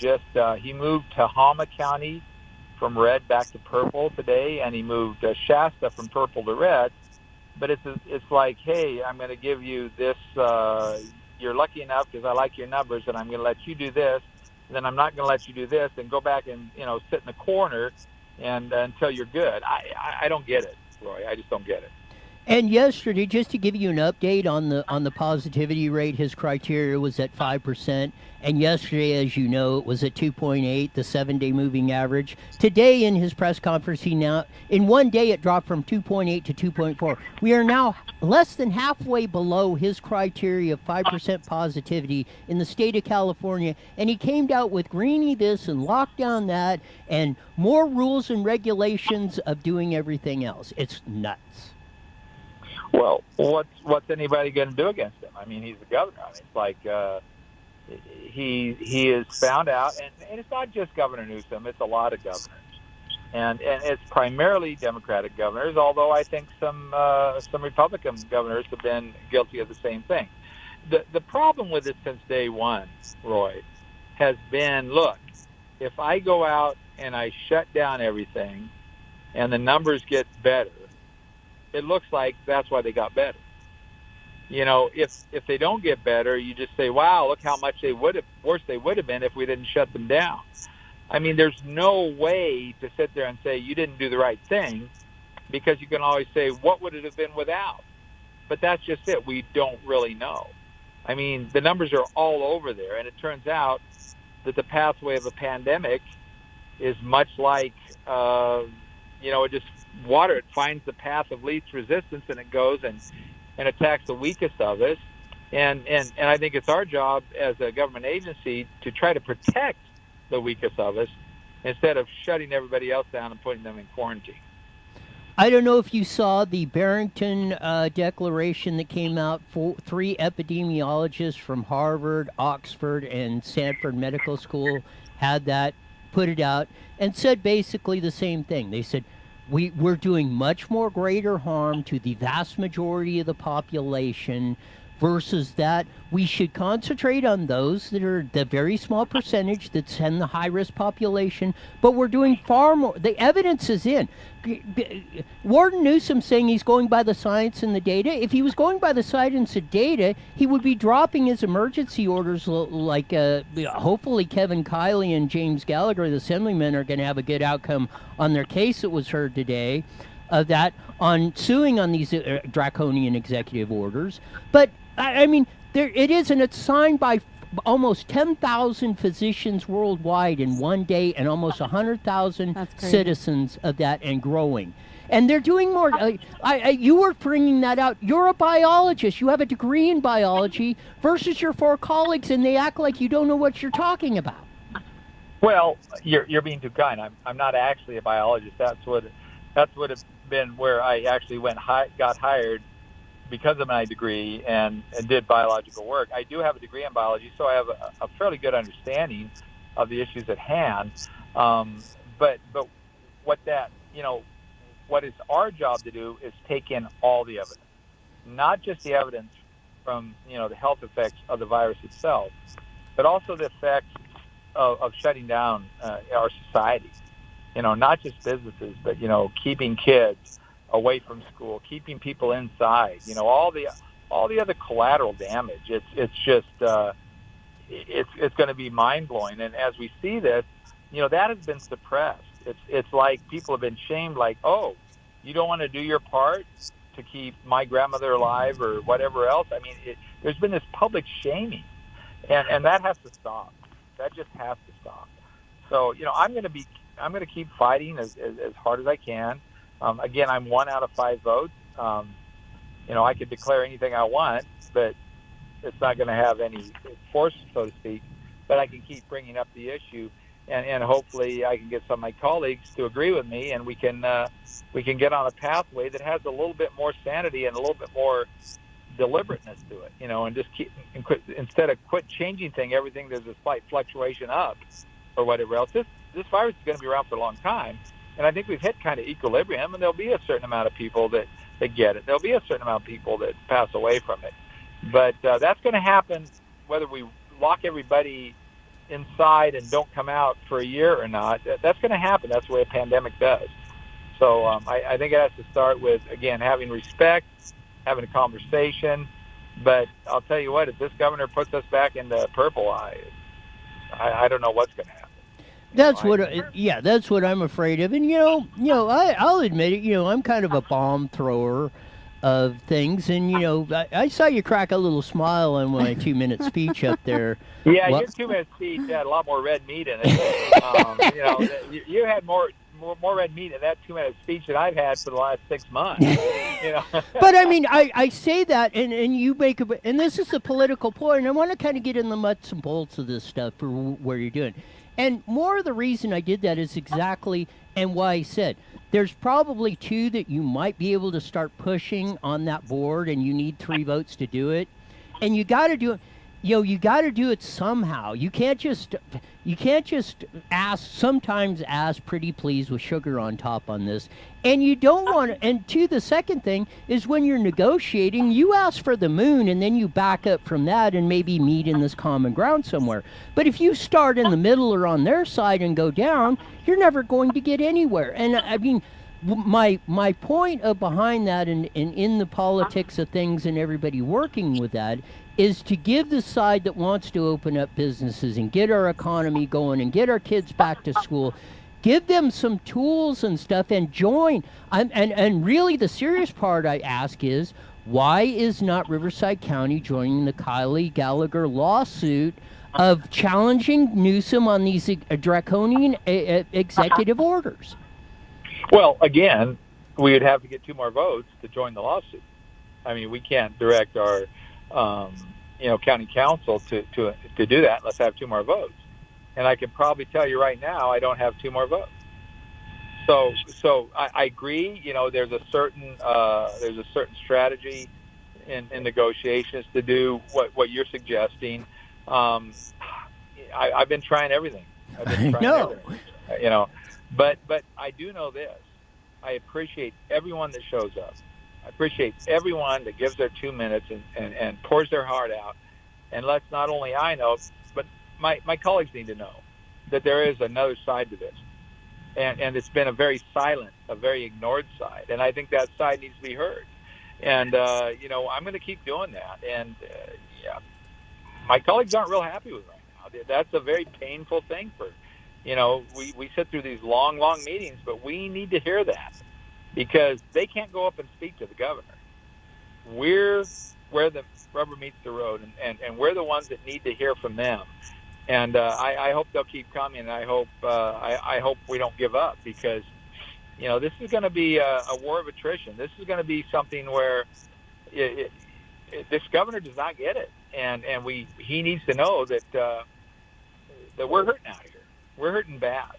moved Tahoma County from red back to purple today, and he moved Shasta from purple to red. But it's like, hey, I'm going to give you this. You're lucky enough because I like your numbers, and I'm going to let you do this. Then I'm not going to let you do this and go back and, sit in the corner and until you're good. I don't get it, Roy. I just don't get it. And yesterday, just to give you an update on the positivity rate, his criteria was at 5%. And yesterday, as you know, it was at 2.8, the 7-day moving average. Today, in his press conference, in one day, it dropped from 2.8 to 2.4. We are now less than halfway below his criteria of 5% positivity in the state of California. And he came out with greenie this and lockdown that and more rules and regulations of doing everything else. It's nuts. Well, what's anybody going to do against him? I mean, he's the governor. I mean, it's like he is found out, and it's not just Governor Newsom. It's a lot of governors, and it's primarily Democratic governors. Although I think some Republican governors have been guilty of the same thing. The problem with it since day one, Roy, has been, look, if I go out and I shut down everything and the numbers get better, it looks like that's why they got better. You know, if they don't get better, you just say, wow, look how much worse they would have been if we didn't shut them down. I mean, there's no way to sit there and say you didn't do the right thing, because you can always say, what would it have been without? But that's just it. We don't really know. I mean, the numbers are all over there, and it turns out that the pathway of a pandemic is much like, it just water. It finds the path of least resistance, and it goes and attacks the weakest of us. And I think it's our job as a government agency to try to protect the weakest of us instead of shutting everybody else down and putting them in quarantine. I don't know if you saw the Barrington declaration that came out. 3 epidemiologists from Harvard, Oxford, and Stanford Medical School had that, put it out, and said basically the same thing. They said, we're doing much more greater harm to the vast majority of the population versus that we should concentrate on those that are the very small percentage that's in the high-risk population, but we're doing far more. The evidence is in. Warden Newsom saying he's going by the science and the data. If he was going by the science and data, he would be dropping his emergency orders like hopefully Kevin Kiley and James Gallagher, the assemblymen, are going to have a good outcome on their case that was heard today of that on suing on these draconian executive orders. But I mean, it is, and it's signed by almost 10,000 physicians worldwide in one day, and almost 100,000 citizens of that, and growing. And they're doing more. You were bringing that out. You're a biologist. You have a degree in biology versus your 4 colleagues, and they act like you don't know what you're talking about. Well, you're being too kind. I'm not actually a biologist. That's what has been where I actually got hired because of my degree and did biological work. I do have a degree in biology, so I have a fairly good understanding of the issues at hand. But what is our job to do is take in all the evidence, not just the evidence from the health effects of the virus itself, but also the effects of shutting down our society. Not just businesses, but keeping kids away from school, keeping people inside, all the other collateral damage. It's just it's going to be mind blowing. And as we see this, that has been suppressed. It's like people have been shamed, like, oh, you don't want to do your part to keep my grandmother alive or whatever else. I mean, there's been this public shaming, and that has to stop. That just has to stop. So I'm going to keep fighting as hard as I can. Again, I'm 1 out of 5 votes. I could declare anything I want, but it's not going to have any force, so to speak. But I can keep bringing up the issue, and hopefully I can get some of my colleagues to agree with me, and we can get on a pathway that has a little bit more sanity and a little bit more deliberateness to it, and just instead of quit changing everything, there's a slight fluctuation up or whatever else. This virus is going to be around for a long time. And I think we've hit kind of equilibrium, and there'll be a certain amount of people that get it. There'll be a certain amount of people that pass away from it. But that's going to happen whether we lock everybody inside and don't come out for a year or not. That's going to happen. That's the way a pandemic does. So I think it has to start with, again, having respect, having a conversation. But I'll tell you what, if this governor puts us back into purple, I don't know what's going to happen. That's what I'm afraid of. And I'll admit it. I'm kind of a bomb thrower of things, and I saw you crack a little smile on my 2-minute speech up there. Yeah, your 2-minute speech had a lot more red meat in it. You had more red meat in that 2-minute speech that I've had for the last 6 months. But I mean, I say that, and you make and this is a political point. And I want to kind of get in the nuts and bolts of this stuff for where you're doing. And more of the reason I did that is exactly, and why I said, there's probably 2 that you might be able to start pushing on that board, and you need 3 votes to do it. And you got to do it. you got to do it somehow. You can't just sometimes ask pretty please with sugar on top on this. And you don't want to, and the second thing is when you're negotiating, you ask for the moon and then you back up from that and maybe meet in this common ground somewhere. But if you start in the middle or on their side and go down, you're never going to get anywhere. And I mean, my point behind that and in the politics of things and everybody working with that is to give the side that wants to open up businesses and get our economy going and get our kids back to school, give them some tools and stuff and join. And really the serious part I ask is, why is not Riverside County joining the Kylie Gallagher lawsuit of challenging Newsom on these draconian executive orders? Well, again, we would have to get 2 more votes to join the lawsuit. I mean, we can't direct our county council to do that unless I have 2 more votes. And I can probably tell you right now, I don't have 2 more votes. So I agree. There's a certain strategy in negotiations to do what you're suggesting. I've been trying everything. But I do know this. I appreciate everyone that shows up. I appreciate everyone that gives their 2 minutes and pours their heart out and lets not only I know, but my colleagues need to know that there is another side to this. And it's been a very silent, a very ignored side. And I think that side needs to be heard. And, I'm going to keep doing that. And, my colleagues aren't real happy with it right now. That's a very painful thing for, we sit through these long meetings, but we need to hear that because they can't go up and speak to the governor. We're where the rubber meets the road, and we're the ones that need to hear from them. And I hope they'll keep coming. And I hope we don't give up because, this is going to be a war of attrition. This is going to be something where this governor does not get it, and he needs to know that we're hurting out here. We're hurting bad,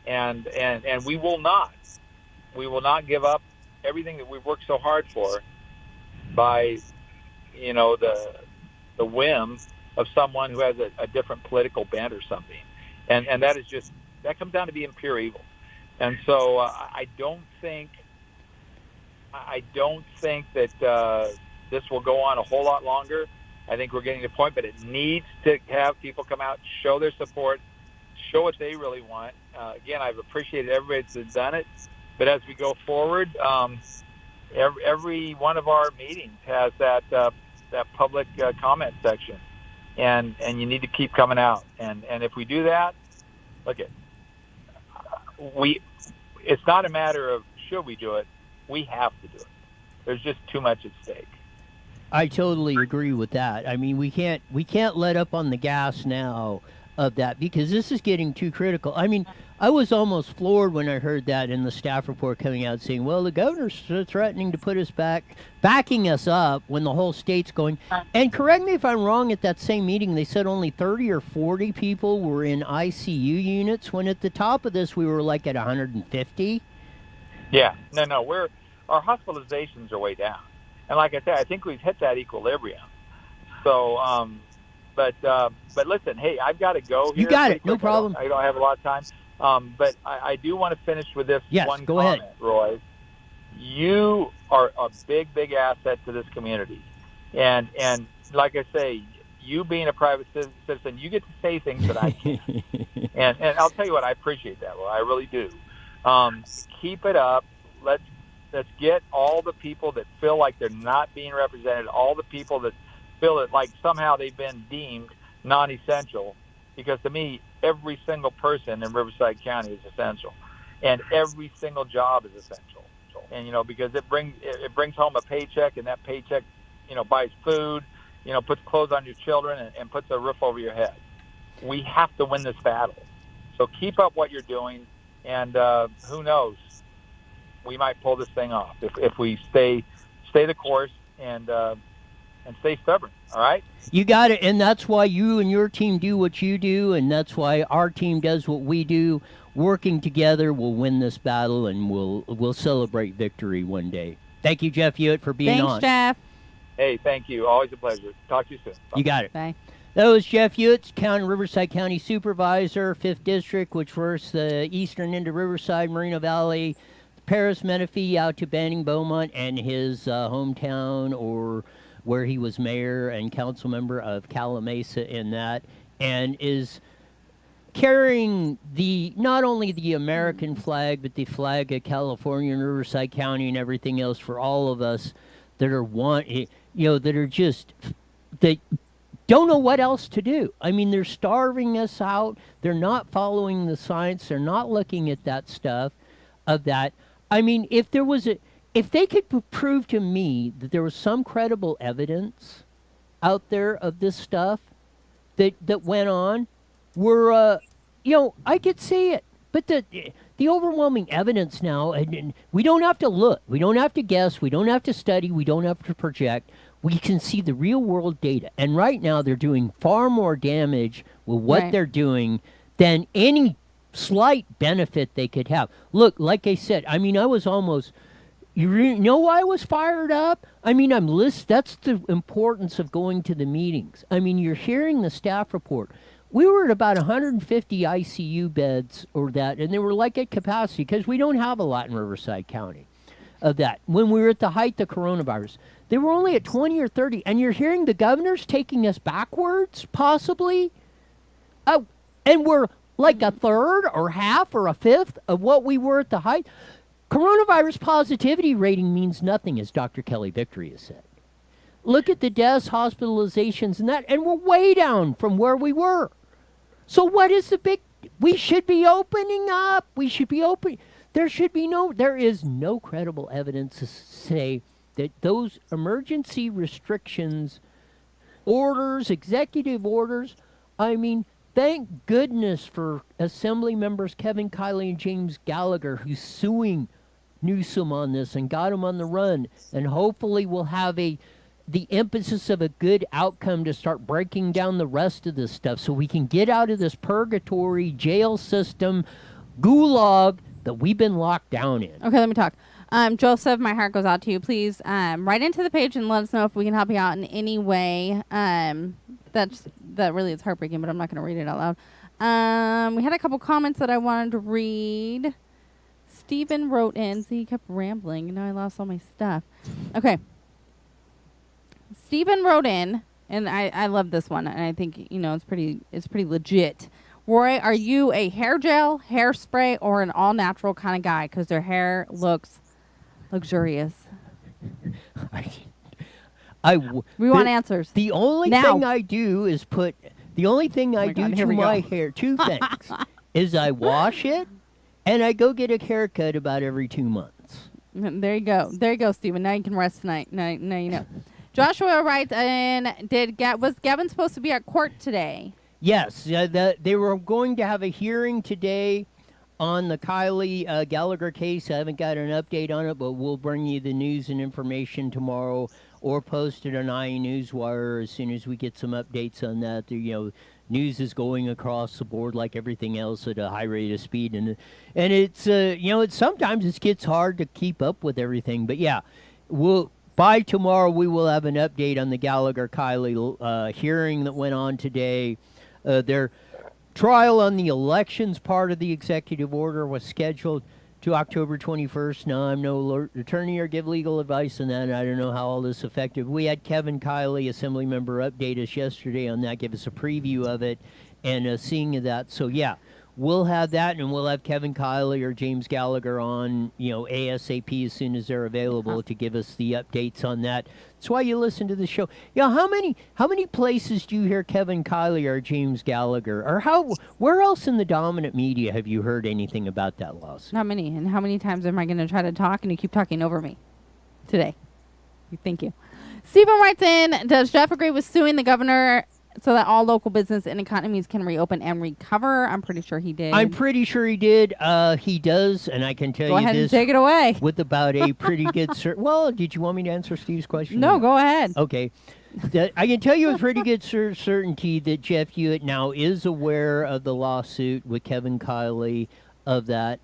and we will not give up everything that we've worked so hard for by the whim of someone who has a different political bent or something, and that comes down to being pure evil. And so I don't think that this will go on a whole lot longer. I think we're getting to the point, but it needs to have people come out, show their support, show what they really want. Again, I've appreciated everybody that's done it, but as we go forward, every one of our meetings has that public comment section, and you need to keep coming out. And if we do that, it's not a matter of should we do it. We have to do it. There's just too much at stake. I totally agree with that. I mean, we can't let up on the gas now of that because this is getting too critical. I mean, I was almost floored when I heard that in the staff report coming out saying, well, the governor's threatening to put us backing us up when the whole state's going. And correct me if I'm wrong, at that same meeting, they said only 30 or 40 people were in ICU units when at the top of this, we were like at 150. Yeah, no, our hospitalizations are way down. And like I said, I think we've hit that equilibrium. So, but listen, hey, I've got to go here. You got it, no problem. I don't have a lot of time. But I do want to finish with this one go comment, ahead. Roy. You are a big asset to this community. And like I say, you being a private citizen, you get to say things that I can't. and I'll tell you what, I appreciate that, Roy. I really do. Keep it up. Let's get all the people that feel like they're not being represented, all the people that feel that like somehow they've been deemed non-essential, because to me, every single person in Riverside County is essential, and every single job is essential. And because it brings home a paycheck, and that paycheck, buys food, puts clothes on your children, and puts a roof over your head. We have to win this battle. So keep up what you're doing, and who knows, we might pull this thing off if we stay the course and stay stubborn. All right. You got it, and that's why you and your team do what you do, and that's why our team does what we do. Working together, we'll win this battle, and we'll celebrate victory one day. Thank you, Jeff Hewitt, for being on. Thanks, Jeff. Hey, thank you. Always a pleasure. Talk to you soon. Bye. You got it. Bye. That was Jeff Hewitt, Riverside County Supervisor, 5th District, which works the eastern end of Riverside, Moreno Valley, Paris, Menifee, out to Banning, Beaumont, and his hometown, or where he was mayor and council member of Calamasa in that, and is carrying not only the American flag, but the flag of California and Riverside County and everything else for all of us that are that don't know what else to do. I mean, they're starving us out. They're not following the science. They're not looking at that stuff of that. I mean, if they could prove to me that there was some credible evidence out there of this stuff that went on, I could see it. But the overwhelming evidence now, and we don't have to look, we don't have to guess, we don't have to study, we don't have to project. We can see the real world data. And right now they're doing far more damage with what they're doing than any slight benefit they could have. Look, like I said, I mean, I was almost, you know why I was fired up? I mean, that's the importance of going to the meetings. I mean, you're hearing the staff report. We were at about 150 ICU beds or that, and they were like at capacity because we don't have a lot in Riverside County of that. When we were at the height of coronavirus, they were only at 20 or 30, and you're hearing the governor's taking us backwards, possibly. And we're like a third or half or a fifth of what we were at the height. Coronavirus positivity rating means nothing, as Dr. Kelly Victory has said. Look at the deaths, hospitalizations, and that, and we're way down from where we were. So what is the big... We should be opening up. We should be open. There is no credible evidence to say that those emergency restrictions, orders, executive orders, I mean, thank goodness for Assembly members Kevin Kiley and James Gallagher, who's suing Newsom on this and got him on the run, and hopefully we'll have the emphasis of a good outcome to start breaking down the rest of this stuff so we can get out of this purgatory jail system gulag that we've been locked down in. Okay, let me talk. Joseph, my heart goes out to you. Please write into the page and let us know if we can help you out in any way. That really is heartbreaking, but I'm not going to read it out loud. We had a couple comments that I wanted to read. Stephen wrote in. See, he kept rambling. Now I lost all my stuff. Okay. Stephen wrote in, and I love this one, and I think it's pretty legit. Roy, are you a hair gel, hairspray, or an all natural kind of guy? Because their hair looks luxurious. We want answers. The only thing I do is to my hair, two things, is I wash it, and I go get a haircut about every 2 months. There you go, Stephen. Now you can rest tonight. Now you know. Joshua writes, was Gavin supposed to be at court today? Yes, they were going to have a hearing today on the Kiley Gallagher case. I haven't got an update on it, but we'll bring you the news and information tomorrow or post it on IE Newswire as soon as we get some updates on that. News is going across the board like everything else at a high rate of speed, and it's sometimes it gets hard to keep up with everything. But yeah, by tomorrow we will have an update on the Gallagher-Kiley hearing that went on today. Their trial on the elections part of the executive order was scheduled to October 21st. Now, I'm no attorney or give legal advice on that. I don't know how all this affected. We had Kevin Kiley, Assembly member, update us yesterday on that, give us a preview of it and seeing of that. So, yeah, we'll have that, and we'll have Kevin Kiley or James Gallagher on, ASAP as soon as they're available to give us the updates on that. That's why you listen to the show. How many places do you hear Kevin Kiley or James Gallagher? Or where else in the dominant media have you heard anything about that lawsuit? Not many. And how many times am I going to try to talk and you keep talking over me today? Thank you. Stephen writes in, does Jeff agree with suing the governor so that all local business and economies can reopen and recover? I'm pretty sure he did. I'm pretty sure he did. He does, and I can tell you this. Go ahead and take it away. With about a pretty good... Well, did you want me to answer Steve's question? No, go ahead. Okay. I can tell you with pretty good certainty that Jeff Hewitt now is aware of the lawsuit with Kevin Kiley of that.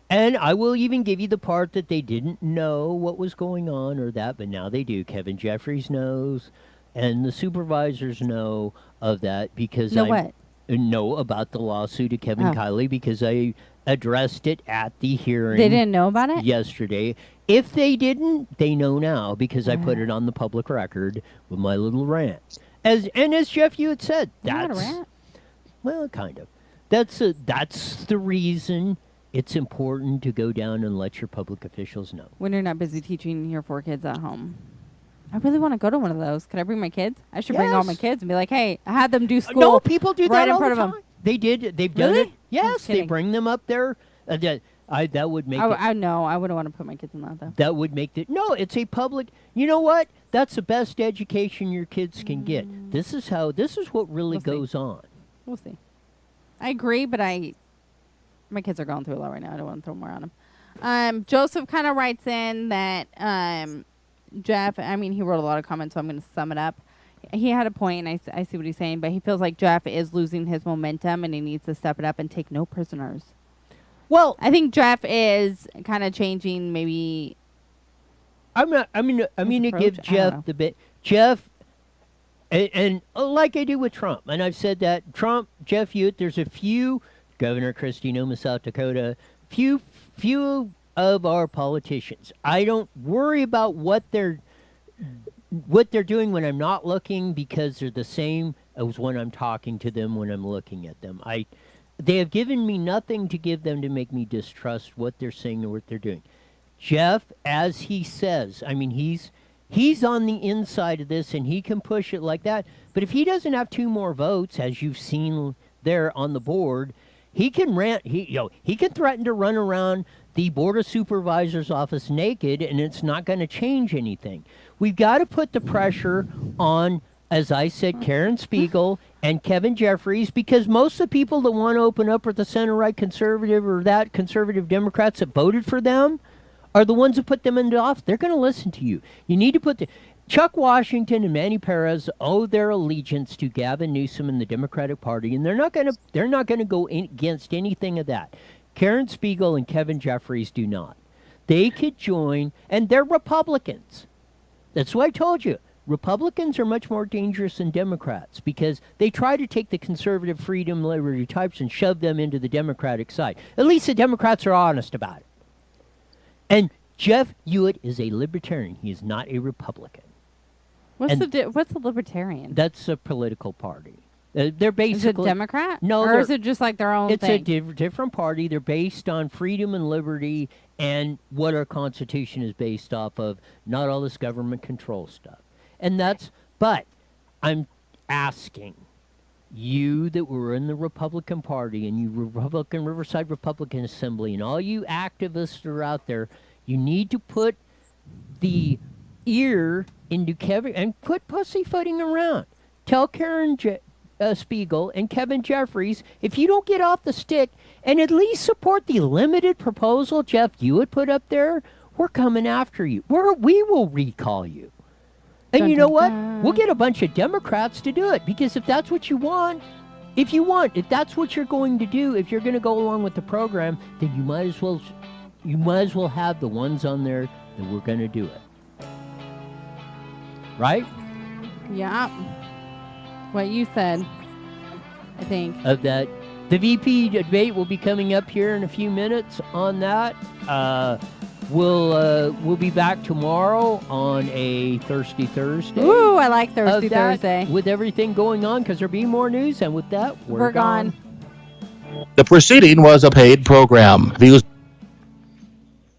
And I will even give you the part that they didn't know what was going on or that, but now they do. Kevin Jeffries knows. and the supervisors know of that because Know I what? know about the lawsuit of Kevin Oh. Kiley because I addressed it at the hearing. They didn't know about it? Yesterday. If they didn't, they know now because I put it on the public record with my little rant. As Jeff Hewitt said, Not a that's rant. well, kind of. That's the reason it's important to go down and let your public officials know. When you're not busy teaching your 4 kids at home. I really want to go to one of those. Could I bring my kids? I should bring all my Yes. kids and be like, hey, I had them do school. No, people do right that in all front the of time. them. They did. They've done Really? it. Yes, they kidding. bring them up there. That would make it. I know. I wouldn't want to put my kids in that, though. That would make it. No, it's a public. You know what? That's the best education your kids can get. This is what really We'll see. goes on. We'll see. I agree, but my kids are going through a lot right now. I don't want to throw more on them. Joseph kind of writes in that Jeff, he wrote a lot of comments, so I'm going to sum it up. He had a point, and I see what he's saying, but he feels like Jeff is losing his momentum, and he needs to step it up and take no prisoners. Well, I think Jeff is kind of changing maybe. I'm going to give Jeff the bit. Jeff, and like I do with Trump, and I've said that, Trump, Jeff Hewitt, there's a few, Governor Kristi Noem, South Dakota, few of our politicians. I don't worry about what they're doing when I'm not looking because they're the same as when I'm talking to them when I'm looking at them. They have given me nothing to give them to make me distrust what they're saying or what they're doing. Jeff, as he says, he's on the inside of this and he can push it like that. But if he doesn't have 2 more votes, as you've seen there on the board, he can rant. He can threaten to run around the Board of Supervisors office naked, and it's not going to change anything. We've got to put the pressure on, as I said, Karen Spiegel and Kevin Jeffries, because most of the people that want to open up are the center-right conservative or that conservative Democrats that voted for them are the ones that put them in the office. They're going to listen to you. You need to put Chuck Washington and Manny Perez owe their allegiance to Gavin Newsom and the Democratic Party, and they're not going to go against anything of that. Karen Spiegel and Kevin Jeffries do not. They could join, and they're Republicans. That's what I told you. Republicans are much more dangerous than Democrats because they try to take the conservative freedom, liberty types and shove them into the Democratic side. At least the Democrats are honest about it. And Jeff Hewitt is a libertarian. He is not a Republican. What's the libertarian? That's a political party. They're basically... Is it Democrat? No. Or is it just like their own thing? It's a different party. They're based on freedom and liberty and what our Constitution is based off of, not all this government control stuff. And but I'm asking you that were in the Republican Party and you Riverside Republican Assembly and all you activists that are out there, you need to put the ear into Kevin and quit pussyfooting around. Tell Karen Spiegel and Kevin Jeffries, if you don't get off the stick and at least support the limited proposal Jeff Hewitt put up there, we're coming after you. We will recall you. And you know what? We'll get a bunch of Democrats to do it because if that's what you want, if that's what you're going to do, if you're going to go along with the program, then you might as well have the ones on there that we're going to do it. Right? Yeah. What you said, I think. Of that. The VP debate will be coming up here in a few minutes on that. We'll be back tomorrow on a Thursday. Ooh, I like Thursday. With everything going on, because there'll be more news. And with that, we're gone. The proceeding was a paid program. Views